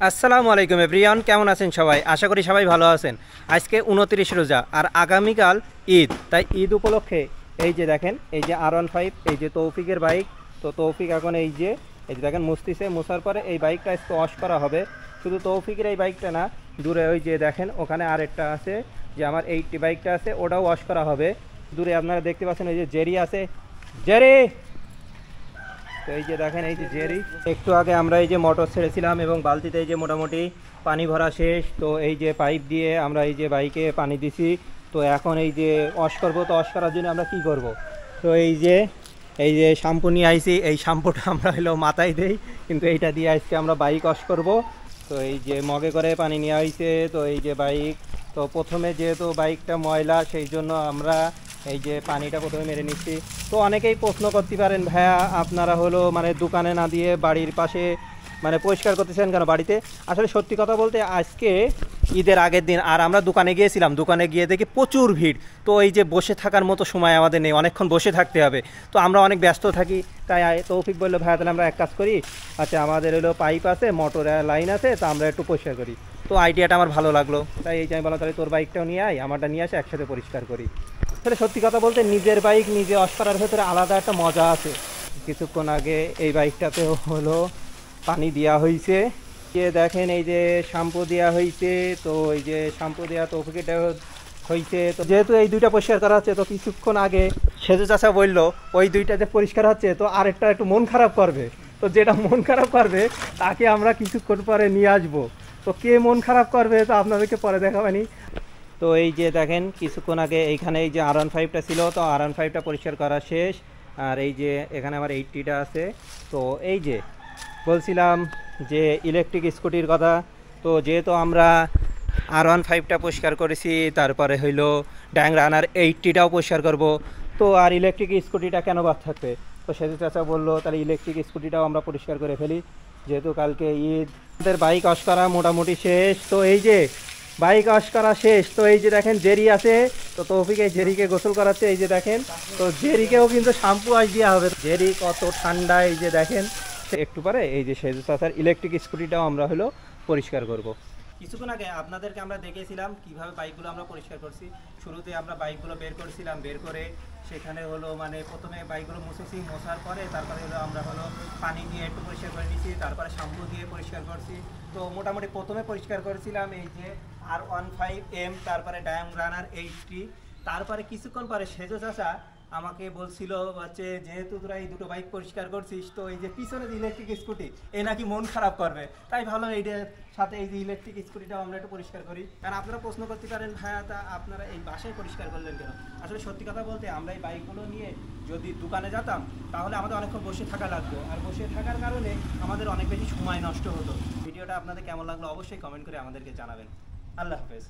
আসসালামু আলাইকুম এভরিওয়ান, কেমন আছেন সবাই? আশা করি সবাই ভালো আছেন। আজকে 29 রোজা আর আগামীকাল ঈদ, তাই ঈদ উপলক্ষে এই যে দেখেন, এই যে R15, এই যে তৌফিকের বাইক। তো তৌফিক এখন এই যে দেখেন মুছতিছে, মোছার পরে এই বাইকটা আজকে ওয়াশ করা হবে। শুধু তৌফিকের এই বাইকটা না, দূরে ওই যে দেখেন ওখানে আরেকটা আছে, যে আমার 80 বাইকটা আছে, ওটাও ওয়াশ করা হবে। দূরে আপনারা দেখতে পাচ্ছেন ওই যে জেরি আছে, জেরি। তো এই যে দেখেন এই যে জেরি, একটু আগে আমরা এই যে মোটর ছেড়েছিলাম এবং বালতিতে এই যে মোটামুটি পানি ভরা শেষ। তো এই যে পাইপ দিয়ে আমরা এই যে বাইকে পানি দিছি। তো এখন এই যে ওয়াশ করবো, তো ওয়াশ করার জন্য আমরা কি করব, তো এই যে শ্যাম্পু নিয়ে আইছি। এই শ্যাম্পুটা আমরা হলো মাথায় দেই, কিন্তু এইটা দিয়ে আজকে আমরা বাইক ওয়াশ করব। তো এই যে মগে করে পানি নিয়ে আইছে। তো এই যে বাইক, তো প্রথমে যেহেতু বাইকটা ময়লা, সেই জন্য আমরা এই যে পানিটা প্রথমে মেরে নিচ্ছি। তো অনেকেই প্রশ্ন করতে পারেন, ভাইয়া আপনারা হলো মানে দোকানে না দিয়ে বাড়ির পাশে মানে পরিষ্কার করতেছেন কেন বাড়িতে? আসলে সত্যি কথা বলতে আজকে ঈদের আগের দিন, আর আমরা দোকানে গিয়েছিলাম, দোকানে গিয়ে দেখি প্রচুর ভিড়। তো এই যে বসে থাকার মতো সময় আমাদের নেই, অনেকক্ষণ বসে থাকতে হবে। তো আমরা অনেক ব্যস্ত থাকি, তাই তৌফিক বললো, ভাইয়া তাহলে আমরা এক কাজ করি, আচ্ছা আমাদের হলো পাইপ আছে, মোটর লাইন আছে, তা আমরা একটু পরিষ্কার করি। তো আইডিয়াটা আমার ভালো লাগলো, তাই এই যে আমি বললাম তাহলে তোর বাইকটাও নিয়ে আয়, আমারটা নিয়ে আসে, একসাথে পরিষ্কার করি। তাহলে সত্যি কথা বলতে নিজের বাইক নিজে ওয়াশ করার ভেতরে আলাদা একটা মজা আছে। কিছুক্ষণ আগে এই বাইকটাতেও হলো পানি দেওয়া হয়েছে, যে দেখেন এই যে শ্যাম্পু দেওয়া হয়েছে। তো এই যে শ্যাম্পু দেওয়া তৌফিকটা হয়েছে। তো যেহেতু এই দুইটা পরিষ্কার করা হচ্ছে, তো কিছুক্ষণ আগে সেজু চাচা বললো ওই দুইটা যে পরিষ্কার হচ্ছে, তো আরেকটা একটু মন খারাপ করবে। তো যেটা মন খারাপ করবে তাকে আমরা কিছুক্ষণ পরে নিয়ে আসবো। তো কে মন খারাপ করবে তো আপনাদেরকে পরে দেখাবানি। তো এই যে দেখেন কিছুক্ষণ আগে এইখানে এই যে R15টা ছিল, তো R15টা পরিষ্কার করা শেষ। আর এই যে এখানে আমার 80টা আছে। তো এই যে বলছিলাম যে ইলেকট্রিক স্কুটির কথা, তো যেহেতু আমরা R15টা পরিষ্কার করেছি, তারপরে হইলো ড্যাং রানার 80টাও পরিষ্কার করব, তো আর ইলেকট্রিক স্কুটিটা কেন বাদ থাকবে? তো সেজু চাচা বললো তাহলে ইলেকট্রিক স্কুটিটাও আমরা পরিষ্কার করে ফেলি, যেহেতু কালকে ঈদ। আমাদের বাইক ওয়াশ করা মোটামুটি শেষ। তো এই যে বাইক ওয়াশ করা শেষ। তো এই যে দেখেন জেরি আছে, তো তৌফিক এই জেরিকে গোসল করাচ্ছে, এই যে দেখেন। তো জেরিকেও কিন্তু শ্যাম্পু ওয়াশ দেওয়া হবে। জেরি কত ঠান্ডা, এই যে দেখেন। একটু পরে এই যে সেজু চাচার ইলেকট্রিক স্কুটিটাও আমরা হলো পরিষ্কার করব। কিছুক্ষণ আগে আপনাদেরকে আমরা দেখেছিলাম কিভাবে বাইকগুলো আমরা পরিষ্কার করছি। শুরুতে আমরা বাইকগুলো বের করছিলাম, বের করে সেখানে হলো মানে প্রথমে বাইকগুলো মুছেছি, মোছার পরে তারপরে হলো আমরা হলো পানি দিয়ে একটু পরিষ্কার করে নিয়েছি, তারপরে শ্যাম্পু দিয়ে পরিষ্কার করছি। তো মোটামুটি প্রথমে পরিষ্কার করেছিলাম এই যে R15M, তারপরে ড্যাম রানার 80। তারপরে কিছুক্ষণ পরে সেজু চাচা আমাকে বলছিল হচ্ছে, যেহেতু তোরা এই দুটো বাইক পরিষ্কার করছিস, তো এই যে পিছনে যে ইলেকট্রিক স্কুটি, এ নাকি মন খারাপ করবে। তাই ভাবলাম এইটার সাথে এই যে ইলেকট্রিক স্কুটিটাও আমরা একটু পরিষ্কার করি। কারণ আপনারা প্রশ্ন করতে পারেন, ভাইয়া তা আপনারা এই বাসায় পরিষ্কার করলেন কেন? আসলে সত্যি কথা বলতে আমরা এই বাইকগুলো নিয়ে যদি দোকানে যেতাম, তাহলে আমাদের অনেকক্ষণ বসে থাকা লাগতো, আর বসে থাকার কারণে আমাদের অনেক বেশি সময় নষ্ট হতো। ভিডিওটা আপনাদের কেমন লাগলো অবশ্যই কমেন্ট করে আমাদেরকে জানাবেন। আল্লাহ হাফেজ।